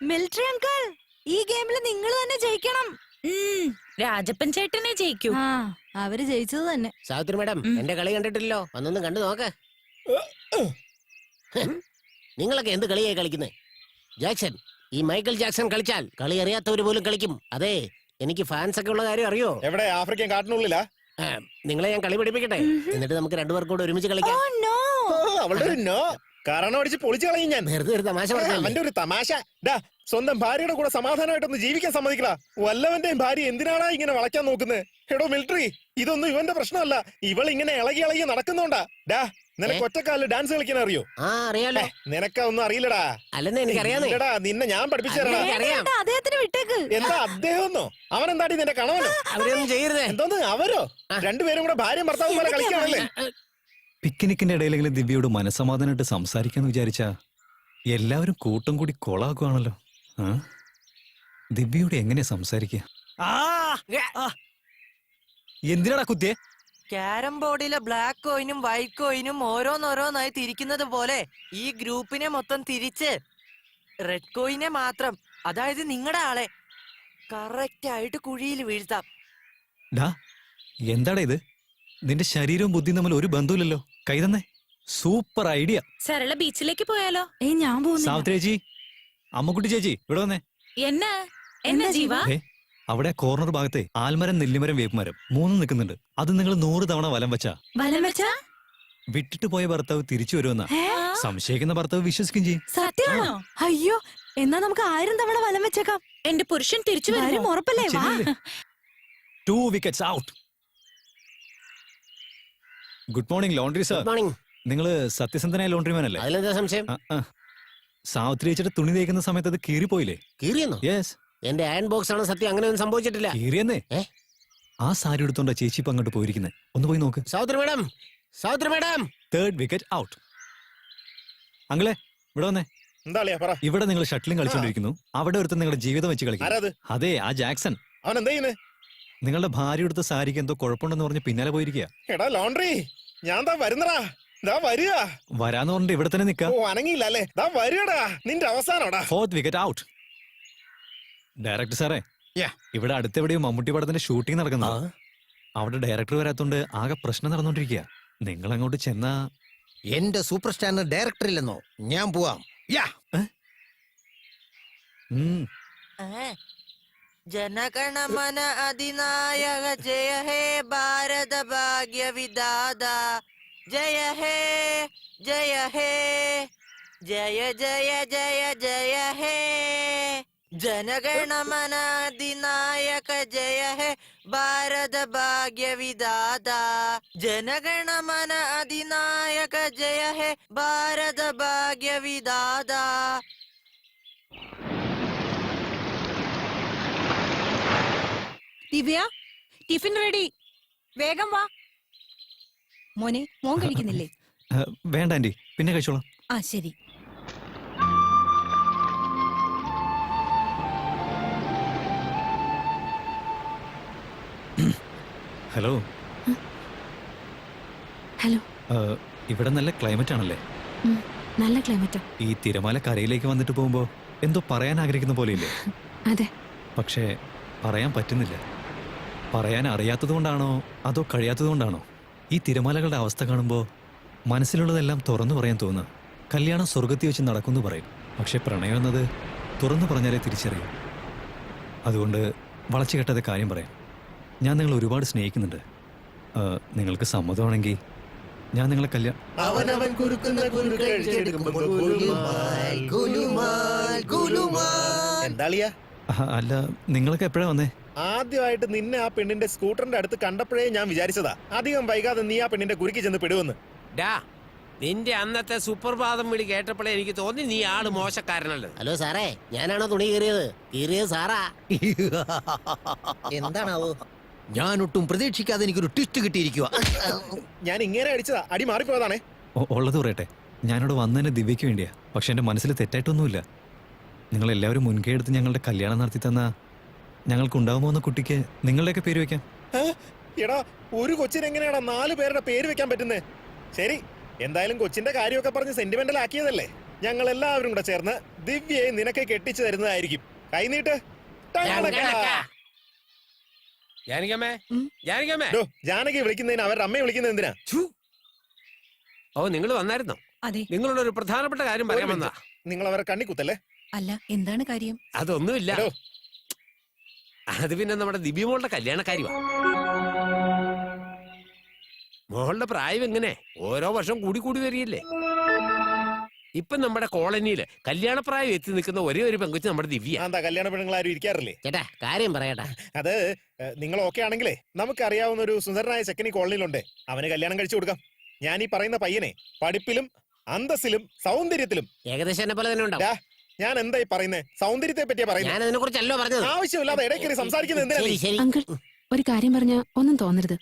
Military uncle, ഈ ഗെയിമിൽ നിങ്ങൾ തന്നെ ജയിക്കണം. രാജപ്പൻ ചേട്ടനെ ജയിക്കൂ. ആ, അവര് ജയിച്ചത് തന്നെ. സാവിത്രി മാഡം, എന്റെ കളി കണ്ടിട്ടില്ലല്ലോ, ഒന്നൊന്നും കണ്ടു നോക്ക്. നിങ്ങളൊക്കെ എന്ത് കളിയായി കളിക്കുന്നത്? ജാക്സൺ, ഈ മൈക്കൽ ജാക്സൺ കളിച്ചാൽ കളി അറിയാത്തവര് പോലും കളിക്കും. അതെ, എനിക്ക് ഫാൻസ് ഒക്കെ ഉള്ള കാര്യം അറിയോ? എവിടെ? ആഫ്രിക്കൻ കാട്ടിനുള്ളിലാ? നിങ്ങളെ ഞാൻ കളി പഠിപ്പിക്കട്ടെ, എന്നിട്ട് നമുക്ക് രണ്ടുപേർക്കും കൂടെ ഒരുമിച്ച് കളിക്കാം. അവളുടെ ഒരു നോ കാരണം അടിച്ച് പൊളിച്ചു കളയും ഞാൻ. വെറുതെ ഒരു തമാശ അവന്റെ ഒരു തമാശ. സ്വന്തം ഭാര്യയുടെ കൂടെ സമാധാനമായിട്ടൊന്ന് ജീവിക്കാൻ സമ്മതിക്കലാ. വല്ലവന്റെയും ഭാര്യ എന്തിനാണാ ഇങ്ങനെ വളയ്ക്കാൻ നോക്കുന്നത്? എടോ മിലിറ്ററി, ഇതൊന്നും ഇവന്റെ പ്രശ്നമല്ല. ഇവൾ ഇങ്ങനെ ഇളകി ഇളകി നടക്കുന്നുണ്ടാ. നിനക്ക് ഒറ്റക്കാലിൽ ഡാൻസ് കളിക്കാൻ അറിയോ? അറിയാലോ. നിനക്കൊന്നും അറിയില്ലടാ. അല്ലെന്ന് എനിക്കറിയാം. നിന്നെ ഞാൻ പഠിപ്പിച്ചു തരാം. അദ്ദേഹത്തിന് വിട്ടേക്ക്. എന്താ അദ്ദേഹമെന്നോ? അവൻ എന്താടി നിന്റെ കണവനോ? അവരൊന്നും ചെയ്യരുത്. എന്തോന്ന് അവരോ? രണ്ടുപേരും കൂടെ ഭാര്യ ഭർത്താവും പോലെ കളിക്കാണല്ലേ? പിക്നിക്കിന്റെ ഇടയിലെങ്കിലും ദിവ്യയോട് മനസ്സമാധാനമായിട്ട് സംസാരിക്കാന്ന് വിചാരിച്ചാ എല്ലാവരും കൂട്ടം കൂടി കൊളാക്കുവാണല്ലോ. ദിവ്യയോട് എങ്ങനെയാ സംസാരിക്കുക? എന്തിനാടാ കുത്തിയെ? ക്യാരം ബോർഡിലെ ബ്ലാക്ക് കോയിനും വൈറ്റ് കോയിനും ഓരോന്നോരോന്നായി തിരിക്കുന്നത് പോലെ ഈ ഗ്രൂപ്പിനെ മൊത്തം തിരിച്ച് റെഡ് കോയിനെ മാത്രം, അതായത് നിങ്ങളുടെ ആളെ കറക്റ്റ് ആയിട്ട് കുഴിയിൽ വീഴ്ത്താം. എന്താടാ ഇത്? നിന്റെ ശരീരവും ബുദ്ധിയും തമ്മിൽ ഒരു ബന്ധമില്ലല്ലോ. കൈ തന്നെ. Super idea. സരള ബീച്ചിലേക്ക് പോയാലോ? ഞാൻ പോകുന്നു. സാവിത്രി ചേച്ചി, അമ്മക്കുട്ടി ചേച്ചി, ഇവിടെ വന്നേ. എന്നാ ജീവ? അവിടെ കോർണർ ഭാഗത്തെ ആൽമരം, നെല്ലിമരം, വേപ്പുമരം മൂന്നും നിൽക്കുന്നുണ്ട്. അത് നിങ്ങൾ 100 തവണ വലം വെച്ചാ വിട്ടിട്ട് പോയ ഭർത്താവ് തിരിച്ചു വരുമെന്നാ. സംശയിക്കുന്ന ഭർത്താവ് വിശ്വസിക്കും ചെയ്യും. സത്യമാണോ? അയ്യോ, എന്നാ നമുക്ക് 1000 തവണ വലം വെച്ചേക്കാം. എന്റെ പുരുഷൻ തിരിച്ചു വരും ഉറപ്പല്ലേ? 2 wickets out. Good morning laundry sir. നിങ്ങള് സത്യസന്ധനായ ലോണ്ടറിമാൻ അല്ലേ? അതിലെന്താ സംശയം? സാവിത്രി ചേച്ചിയുടെ തുണി തേക്കുന്ന സമയത്ത് അത് കീറിപ്പോയില്ലേ? കീറിയെന്നോ? യെസ്. എന്റെ അയൺ ബോക്സ് ആണ് സത്യം, അങ്ങനെയൊന്നും സംഭവിച്ചിട്ടില്ല. കീറിയെന്നേ. ആ സാരി എടുത്തോണ്ടാ ചേച്ചി ഇപ്പൊ അങ്ങോട്ട് പോയിരിക്കുന്നത്. ഒന്ന് പോയി നോക്ക്. Savitri madam, Savitri madam. 3rd wicket out. അങ്ങളെ ഇവിടെ വന്നേ. ഇവിടെ നിങ്ങൾ ഷട്ടിലും കളിച്ചോണ്ടിരിക്കുന്നു. അവിടെ ഒരുത്തൻ നിങ്ങളുടെ ജീവിതം വെച്ച് കളിക്കും. അതെ, ആ ജാക്സൺ. അവൻ എന്താ ചെയ്യുന്നത്? നിങ്ങളുടെ ഭാര്യ എടുത്ത സാരിക്ക് എന്തോ കുഴപ്പമുണ്ടെന്ന് പറഞ്ഞ് പിന്നാലെ പോയിരിക്കുക. എടാ ലോണ്ടറി, ഞാൻ വരുന്നടാ. വരാന്ന് പറഞ്ഞിട്ട് ഇവിടെ തന്നെ നിൽക്കാം. അനങ്ങിയില്ലേ? നിന്റെ അവസാനോടാ. 4th wicket out. ഡയറക്ടർ സാറേ, ഇവിടെ അടുത്തെവിടെയോ മമ്മൂട്ടി പടത്തിന്റെ ഷൂട്ടിംഗ് നടക്കുന്നത്. അവിടെ ഡയറക്ടർ വരാത്തോണ്ട് ആകെ പ്രശ്നം നടന്നോണ്ടിരിക്കുക. നിങ്ങൾ അങ്ങോട്ട് ചെന്നാ. എന്റെ സൂപ്പർ സ്റ്റാറിന് ഡയറക്ടർ ഇല്ലെന്നോ? ഞാൻ പോവാം. ജനഗണമന അധിനായക ജയ ഹേ ഭാരത ഭാഗ്യ വിദാത ജയ ഹേ ജയ ഹേ ജയ ജയ ജയ ജയ ഹേ ജനഗണമന അധിനായക ജയ ഹേ ഭാരത ഭാഗ്യ വിദാത ജനഗണമന അധിനായക ജയ ഹേ ഭാരത ഭാഗ്യ വിദാത. ദിവ്യ, ടിഫിൻ റെഡി, വേഗം വാ. മോനെ, മോൻ കഴിക്കുന്നില്ലേ? വേണ്ട ആന്റി, പിന്നെ കഴിച്ചോളാം. ആ ശരി. ഹലോ. ഹലോ. ഇവിടെ നല്ല ക്ലൈമറ്റ് ആണല്ലേ? നല്ല ക്ലൈമറ്റ്. ഈ തിരമാല കരയിലേക്ക് വന്നിട്ട് പോകുമ്പോ എന്തോ പറയാൻ ആഗ്രഹിക്കുന്ന പോലെയില്ലേ? അതെ. പക്ഷേ പറയാൻ പറ്റുന്നില്ല. പറയാൻ അറിയാത്തത് കൊണ്ടാണോ അതോ കഴിയാത്തത് കൊണ്ടാണോ? ഈ തിരമാലകളുടെ അവസ്ഥ കാണുമ്പോൾ മനസ്സിലുള്ളതെല്ലാം തുറന്നു പറയാൻ തോന്നുക. കല്യാണം സ്വർഗത്തിൽ വെച്ച് നടക്കുമെന്ന് പറയും. പക്ഷെ പ്രണയം എന്നത് തുറന്നു പറഞ്ഞാലേ തിരിച്ചറിയും. അതുകൊണ്ട് വളച്ചു കെട്ടാതെ കാര്യം പറയാം. ഞാൻ നിങ്ങളെ ഒരുപാട് സ്നേഹിക്കുന്നുണ്ട്. നിങ്ങൾക്ക് സമ്മതമാണെങ്കിൽ ഞാൻ നിങ്ങളെ അല്ല, നിങ്ങളൊക്കെ എപ്പോഴാ വന്നേ? ആദ്യമായിട്ട് നിന്നെ ആ പെണ്ണിന്റെ സ്കൂട്ടറിന്റെ അടുത്ത് കണ്ടപ്പോഴേ ഞാൻ വിചാരിച്ചതാ അധികം വൈകാതെ നീ ആ പെണ്ണിന്റെ കുരുക്കി ചെന്ന് പെടുവെന്ന്. നിന്റെ അന്നത്തെ സുപ്രഭാതം വിളി കേട്ടപ്പോഴേ എനിക്ക് തോന്നി നീ ആള് മോശക്കാരനല്ലേ. ഹലോ സാറേ, ഞാനാണോ തുണി കീറിയത് സാറാ. എന്താണാവോ? ഞാനൊട്ടും പ്രതീക്ഷിക്കാതെ എനിക്കൊരു ട്വിസ്റ്റ് കിട്ടിയിരിക്കുക. ഞാൻ ഇങ്ങനെ അടിച്ചതാ, അടി മാറിപ്പോയതാണേ. ഉള്ളത് പറയട്ടെ, ഞാനിവിടെ വന്നതിന് ദിവ്യയ്ക്ക് വേണ്ടിയാ. പക്ഷെ എന്റെ മനസ്സിൽ തെറ്റായിട്ടൊന്നുമില്ല. നിങ്ങളെല്ലാവരും മുൻകൈ എടുത്ത് ഞങ്ങളുടെ കല്യാണം നടത്തി തന്ന ഞങ്ങൾക്ക് ഉണ്ടാവുമോ എന്ന കുട്ടിക്ക് നിങ്ങളുടെയൊക്കെ പേര് വെക്കാം. എടാ, ഒരു കൊച്ചിനെങ്ങനെയാടാ 4 പേരുടെ പേര് വെക്കാൻ പറ്റുന്നേ? ശരി, എന്തായാലും കൊച്ചിന്റെ കാര്യമൊക്കെ പറഞ്ഞ് സെന്റിമെന്റൽ ആക്കിയതല്ലേ. ഞങ്ങൾ എല്ലാവരും കൂടെ ചേർന്ന് ദിവ്യയെ നിനക്ക് കെട്ടിച്ചു തരുന്നതായിരിക്കും. കൈനീട്ട്. ജാനകിയമ്മേ, ഉം. ജാനകിയമ്മേ. ഡോ, ജാനകി വിളിക്കുന്നതിന് അവരുടെ അമ്മയെ വിളിക്കുന്നത് എന്തിനാ? ഛു. ഓ, നിങ്ങൾ വന്നായിരുന്നോ? അതെ. നിങ്ങളോട് ഒരു പ്രധാനപ്പെട്ട കാര്യം പറയാൻ വന്നാ. നിങ്ങൾ അവരെ കണ്ണിക്കുത്തല്ലേ? അല്ല, എന്താണ് കാര്യം? അതൊന്നുമില്ല. എടോ. അത് പിന്നെ നമ്മുടെ ദിവ്യമോളുടെ കല്യാണക്കാരിവാ. മോളുടെ പ്രായം എങ്ങനെ ഓരോ വർഷം കൂടി കൂടി വരികയല്ലേ. ഇപ്പൊ നമ്മുടെ കോളനിയില് കല്യാണപ്രായം എത്തി നിൽക്കുന്ന ഒരേ ഒരു പെങ്കൊച്ച് നമ്മുടെ ദിവ്യ. എന്താ കല്യാണ പെണ്ണുങ്ങൾ ആരും ഇരിക്കാറില്ലേ? ചേട്ടാ കാര്യം പറയട്ടാ. അത് നിങ്ങൾ ഓക്കെ ആണെങ്കിലേ നമുക്ക് അറിയാവുന്ന ഒരു സുന്ദരനായ ചെക്കൻ ഈ കോളനിയിലുണ്ട്. അവന് കല്യാണം കഴിച്ചു കൊടുക്കാം. ഞാൻ ഈ പറയുന്ന പയ്യനെ പഠിപ്പിലും അന്തസ്സിലും സൗന്ദര്യത്തിലും ഏകദേശം എന്നെ പോലെ തന്നെ ഉണ്ടാവും. ഡാ, ഞാൻ എന്തായി പറയുന്നത്? സൗന്ദര്യത്തെ പറ്റിയാ പറയുന്നത്. ഞാൻ അതിനെ കുറിച്ചല്ലോ പറഞ്ഞത്. ആവശ്യമില്ലാതെ ഇടയ്ക്കറി സംസാരിക്കുന്നത് എന്തിനാ നീ? ശരി ശരി. അങ്കിൾ ഒരു കാര്യം പറഞ്ഞ ഒന്നും തോന്നരുത്.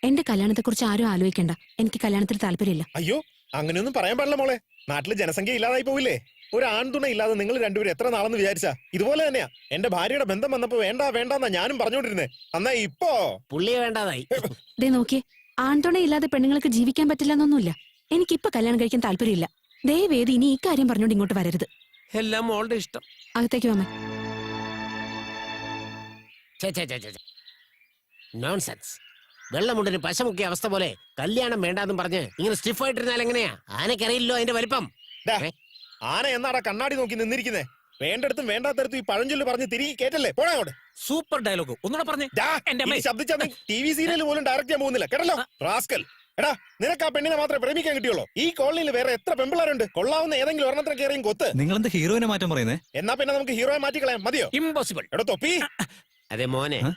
എന്റെ കല്യാണത്തെ കുറിച്ച് ആരും ആലോചിക്കണ്ട. എനിക്ക് കല്യാണത്തിൽ താല്പര്യമില്ല. അയ്യോ, അങ്ങനെയൊന്നും പറയാൻ പാടില്ല മോളെ. നാട്ടില് ജനസംഖ്യ ഇല്ലാതായി പോവില്ലേ? ഒരു ആൺതുണ ഇല്ലാതെ നിങ്ങൾ രണ്ടുപേരും എത്ര നാളെന്ന് വിചാരിച്ചാ? ഇതുപോലെ തന്നെയാ എന്റെ ഭാര്യയുടെ ബന്ധം വന്നപ്പോ വേണ്ട വേണ്ടെന്നാ ഞാനും പറഞ്ഞോണ്ടിരുന്നേ. എന്നാ ഇപ്പോ പുള്ളിയെ വേണ്ടാതായി. ദേ നോക്കിയേ, ആൺതുണയില്ലാതെ പെണ്ണുങ്ങൾക്ക് ജീവിക്കാൻ പറ്റില്ലെന്നൊന്നുമില്ല. എനിക്കിപ്പൊ കല്യാണം കഴിക്കാൻ താല്പര്യമില്ല. ദയവേദി ഇനി ഈ കാര്യം പറഞ്ഞോണ്ട് ഇങ്ങോട്ട് വരരുത്. എല്ലാം മോളുടെ ഇഷ്ടം. അകത്തേക്ക് വന്നേ. നോൺസെൻസ്. വെള്ളമുണ്ടിന് പശമുക്കിയ അവസ്ഥ പോലെ കല്യാണം വേണ്ടാന്നും പറഞ്ഞ് ഇങ്ങനെ സ്റ്റിഫായിട്ടിരുന്നാൽ എങ്ങനെയാ? ആനക്കറിയില്ലോ അതിന്റെ വലിപ്പം. ഡാ, ആന എന്നാടാ കണ്ണാടി നോക്കി നിന്നിരിക്കുന്നേ? വേണ്ടടുത്തും വേണ്ടാത്തടത്തും ഈ പഴഞ്ചൊല്ല് പറഞ്ഞ് തിരികെ കേട്ടല്ലേ? പോടാ അങ്ങോട്ട്. Super dialogue. ഒന്നുകൂടെ പറഞ്ഞേ. എന്റെ അമ്മേ. ശബ്ദിച്ചാ TV സീരിയൽ പോലും ഡയറക്റ്റ് ചെയ്യാൻ പോകുന്നില്ല കേട്ടല്ലോ റാസ്കൽ. എടാ, നിനക്ക് ആ പെണ്ണിനെ മാത്രമേ പ്രേമിക്കാൻ കിട്ടിയുള്ളൂ. ഈ കോളനിയിൽ വേറെ എത്ര പെമ്പിള്ളാരുണ്ട്? കൊള്ളാവുന്ന ഏതെങ്കിലും ഒരെണ്ണത്തിന് കയറിയും കൊത്ത്. നിങ്ങളെന്താ ഹീറോയിനെ മാറ്റം പറയുന്നേ? എന്നാ പിന്നെ നമുക്ക് ഹീറോയെ മാറ്റിക്കളയാം. മതിയോ? ഇമ്പോസിബിൾ. എടോ തൊപ്പി, അതെ മോനെ. ആ?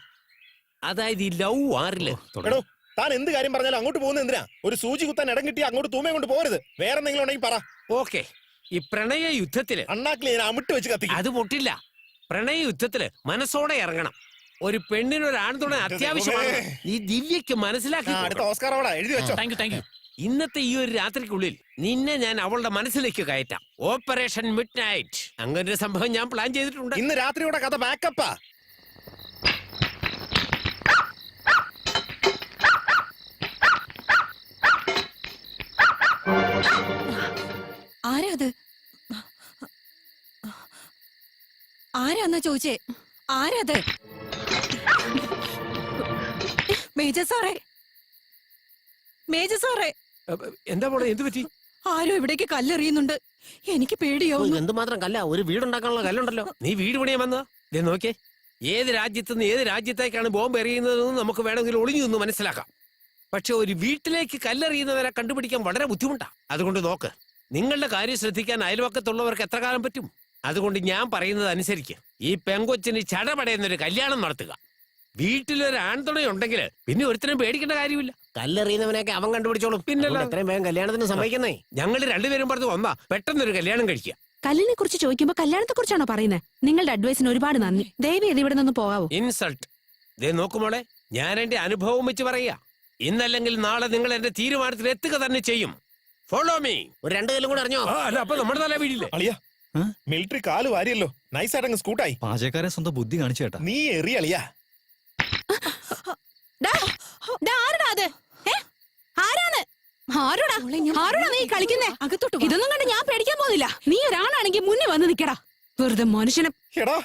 അതായത് ഈ ലവ് ആറില് എടോ താൻ എന്ത് കാര്യം പറഞ്ഞാലും അങ്ങോട്ട് പോകുന്നത് എന്തിനാ? ഒരു സൂചി കുത്താൻ ഇടം കിട്ടി അങ്ങോട്ട് തൂമേ കൊണ്ട് പോരുത്. വേറെ എന്തെങ്കിലും ഉണ്ടെങ്കിൽ പറ. ഓക്കെ. ഈ പ്രണയ യുദ്ധത്തില് അണ്ണാക്കിൽ ഞാൻ അമിട്ട് വെച്ച് കത്തിക്കും. അത് പൊട്ടില്ല. പ്രണയ യുദ്ധത്തില് മനസ്സോടെ ഇറങ്ങണം. ഒരു പെണ്ണിനൊരു ആൺതുണ അത്യാവശ്യമാണ്. ഈ ദിവ്യക്ക് മനസ്സിലാക്കി അടുത്ത ഓസ്കാർ അവിടെ എഴുതി വെച്ചോ. ഇന്നത്തെ ഈ ഒരു രാത്രിക്കുള്ളിൽ നിന്നെ ഞാൻ അവളുടെ മനസ്സിലേക്ക് കയറ്റാം. Operation mid night. അങ്ങനെ ഒരു സംഭവം ഞാൻ പ്ലാൻ ചെയ്തിട്ടുണ്ട്. ഇന്ന് രാത്രിയുടെ കഥ ബാക്കപ്പാ. ആരാ അത്? ആരാന്നാ ചോദിച്ചേ? ആരാത്? മേജർ സാറേ, മേജർ സാറേ, എന്താ മോളെ, എന്ത് പറ്റി? ആരോ ഇവിടേക്ക് കല്ലെറിയുന്നുണ്ട്. എനിക്ക് പേടിയോ? എന്തുമാത്രം കല്ല? ഒരു വീടുണ്ടാക്കാനുള്ള കല്ലുണ്ടല്ലോ. നീ വീട് പണിയാൻ വന്നതാ? നോക്കിയേ, ഏത് രാജ്യത്തുനിന്ന് ഏത് രാജ്യത്തേക്കാണ് ബോംബ് എറിയുന്നതെന്ന് നമുക്ക് വേണമെങ്കിൽ ഒളിഞ്ഞു നിന്ന് മനസ്സിലാക്കാം. പക്ഷെ ഒരു വീട്ടിലേക്ക് കല്ലെറിയുന്നവരെ കണ്ടുപിടിക്കാൻ വളരെ ബുദ്ധിമുട്ടാണ്. അതുകൊണ്ട് നോക്ക്, നിങ്ങളുടെ കാര്യം ശ്രദ്ധിക്കാൻ അയൽവക്കത്തുള്ളവർക്ക് എത്ര കാലം പറ്റും? അതുകൊണ്ട് ഞാൻ പറയുന്നത് അനുസരിക്ക്. ഈ പെങ്കൊച്ചിന് ചടപടയുന്നൊരു കല്യാണം നടത്തുക. വീട്ടിലൊരു ആൺതുണയുണ്ടെങ്കിൽ പിന്നെ ഒരുത്തനും പേടിക്കേണ്ട കാര്യമില്ല. കല്ലെറിയുന്നവനെയൊക്കെ അവൻ കണ്ടുപിടിച്ചോളും. പിന്നല്ല. അതുകൊണ്ട് എത്രയും വേഗം കല്യാണത്തിന് സമ്മതിക്കുന്നേ. ഞങ്ങൾ രണ്ടുപേരും പറഞ്ഞു വന്നാ പെട്ടെന്നൊരു കല്യാണം കഴിക്കുക. കല്ലിനെ കുറിച്ച് ചോദിക്കുമ്പോ കല്യാണത്തെ കുറിച്ചാണോ പറയുന്നത്? നിങ്ങളുടെ അഡ്വൈസിന് ഒരുപാട് നന്ദി. ദയവേദി ഇവിടെ നിന്ന് പോകാവോ? ഇൻസൾട്ട്. ദേ നോക്കുമോളെ, ഞാൻ എന്റെ അനുഭവം വെച്ച് പറയാ. ഇന്നല്ലെങ്കിൽ നാളെ നിങ്ങൾ എന്റെ തീരുമാനത്തിൽ എത്തുക തന്നെ ചെയ്യും. Follow me. ഒരു 2 കല്ലും കൂടെ അറിഞ്ഞോ? അല്ല, അപ്പൊ നമ്മുടെ തല വീടില്ലേ? അളിയാ, ആ? മിലിറ്ററി കാല് വാരിയല്ലോ. നൈസായിട്ട് അങ്ങ് സ്കൂട്ടായി. പാചകക്കാരൻ സ്വന്തം ബുദ്ധി കാണിച്ചു ചേട്ടാ. നീ എറി അളിയാ. ആരാടാ അത്? ആരാണ്? ആരോടാ? ആരോടാ നീ കളിക്കുന്നേ? അകത്തോട്ട് വാ. ഇതൊന്നും കണ്ട് ഞാൻ പേടിക്കാൻ പോകുന്നില്ല. നീ ഒരാണാണെങ്കിൽ മുന്നിൽ വന്ന് നിക്കടാ. വെറുതെ മനുഷ്യനെ. എടാ,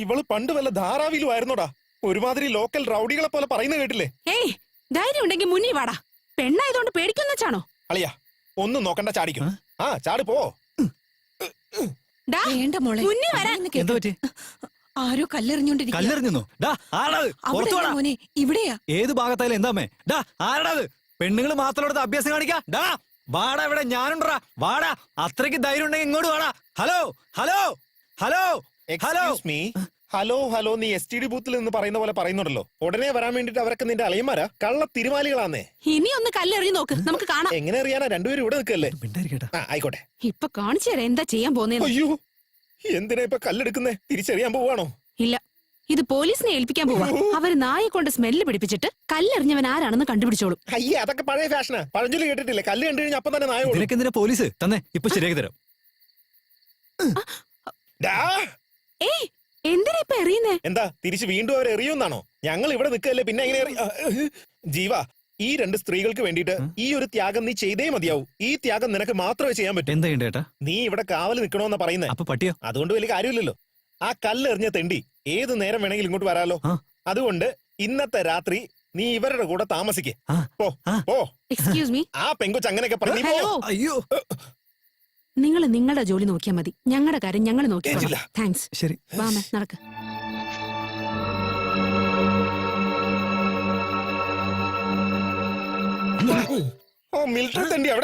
ഇവള് പണ്ട് വല്ല ധാരാവിലും ആയിരുന്നോടാ. ഒരുമാതിരി ലോക്കൽ റൗഡികളെ പോലെ പറയുന്നത് കേട്ടില്ലേ? ഏയ്, ധൈര്യം ഉണ്ടെങ്കിൽ മുന്നിൽ വാടാ. പെണ്ണായതുകൊണ്ട് പേടിക്കുന്ന വെച്ചാണോ? അളിയാ, ഒന്നും നോക്കണ്ട, ചാടിക്കും. ആ, ചാടി പോ. ഡാ, വേണ്ട മോളെ, മുന്നിൽ വരാൻ. പറയുന്ന കേക്ക്. എന്താ പറ്റി? ആരോ കല്ലെറിഞ്ഞോണ്ടിരിക്കുക. കല്ലെറിഞ്ഞു. ഡാ, ആരാത്? പുറത്തു വാടാ. മോനെ, ഇവിടെയാ. ഏത് ഭാഗത്തായാലും എന്താമേ? ഡാ, ആരാത്? പെണ്ണുങ്ങൾ മാത്രം അഭ്യാസം കാണിക്കാ. ഡാ, വാടാ, ഇവിടെ ഞാനുണ്ടാ. വാടാ, അത്രയ്ക്ക് ധൈര്യം ഉണ്ടെങ്കിൽ ഇങ്ങോട്ട് വാടാ. Hello hello hello hello. Excuse me. Hello hello നീ STD ബൂത്തിൽ നിന്ന് പറയുന്ന പോലെ പറയുന്നുണ്ടല്ലോ. ഉടനെ വരാൻ വേണ്ടിട്ട് അവരൊക്കെ നിന്റെ അളിയന്മാരാ? കള്ള തിരുമാലികളാന്നേ. ഇനി ഒന്ന് കല്ലെറിഞ്ഞ് നോക്ക്, നമുക്ക് കാണാം. എങ്ങനെ അറിയാനാ? രണ്ടുപേരും ഇവിടെ നിൽക്കല്ലേ? മിണ്ടായിരിക്കട്ടാ. ആ, ആയിക്കോട്ടെ. ഇപ്പൊ കാണിച്ചു തരാം എന്താ ചെയ്യാൻ പോന്നേന്ന്. അയ്യോ, എന്തിനാ ഇപ്പൊ കല്ലെടുക്കുന്നേ? തിരിച്ചറിയാൻ പോവാണോ? ഇല്ല, ഇത് പോലീസിനെ ഏൽപ്പിക്കാൻ പോവാ. അവര് നായെ കൊണ്ട് സ്മെല്ല് പിടിപ്പിച്ചിട്ട് കല്ലെറിഞ്ഞവൻ ആരാണെന്ന് കണ്ടുപിടിച്ചോളും. അയ്യേ, അതൊക്കെ പഴയ ഫാഷനാ. പഴഞ്ചൊല്ലി കേട്ടിട്ടില്ലേ? കല്ല് കണ്ടു കഴിഞ്ഞാൽ അപ്പം തന്നെ നായ ഓടും. നിനക്ക് എന്തിനാ പോലീസ്? തന്നെ ഇപ്പൊ ശരിയാക്കി തരാം. ഡാ, ഏയ്, എന്തിനാ ഇപ്പൊ എറിയുന്നേ? എന്താ തിരിച്ച് വീണ്ടും അവർ എറിയുന്നാണോ? ഞങ്ങൾ ഇവിടെ നിൽക്കല്ലേ, പിന്നെ എങ്ങനെ ജീവ ഈ രണ്ട് സ്ത്രീകൾക്ക് വേണ്ടിയിട്ട് ഈ ഒരു ത്യാഗം നീ ചെയ്തേ മതിയാവൂ. ഈ ത്യാഗം നിനക്ക് മാത്രമേ ചെയ്യാൻ പറ്റൂ. എന്താ ചെയ്യണ്ടേ ഏട്ടാ? നീ ഇവിടെ കാവല് നിൽക്കണോന്നാ പറയുന്നേ. അപ്പൊ പട്ടിയോ? അതുകൊണ്ട് വലിയ കാര്യമില്ലല്ലോ. ആ കല്ലെറിഞ്ഞ തെണ്ടി ഏത് നേരം വേണമെങ്കിലും ഇങ്ങോട്ട് വരാലോ. ആ. അതുകൊണ്ട് ഇന്നത്തെ രാത്രി നീ ഇവരുടെ കൂടെ താമസിക്കേ. ആ. പോ ആ. പോ. Excuse me. ആ പെങ്കൊച്ച് അങ്ങനെയൊക്കെ പറഞ്ഞു. ഹലോ, അയ്യോ നിങ്ങൾ നിങ്ങളുടെ ജോലി നോക്കിയാൽ മതി. ഞങ്ങളുടെ കാര്യം ഞങ്ങൾ നോക്കിക്കോളാം. കേട്ടില്ല. താങ്ക്സ്. ശരി. വാമേ നടക്ക്. ഓ മിലിറ്ററി തെണ്ടി അവിടെ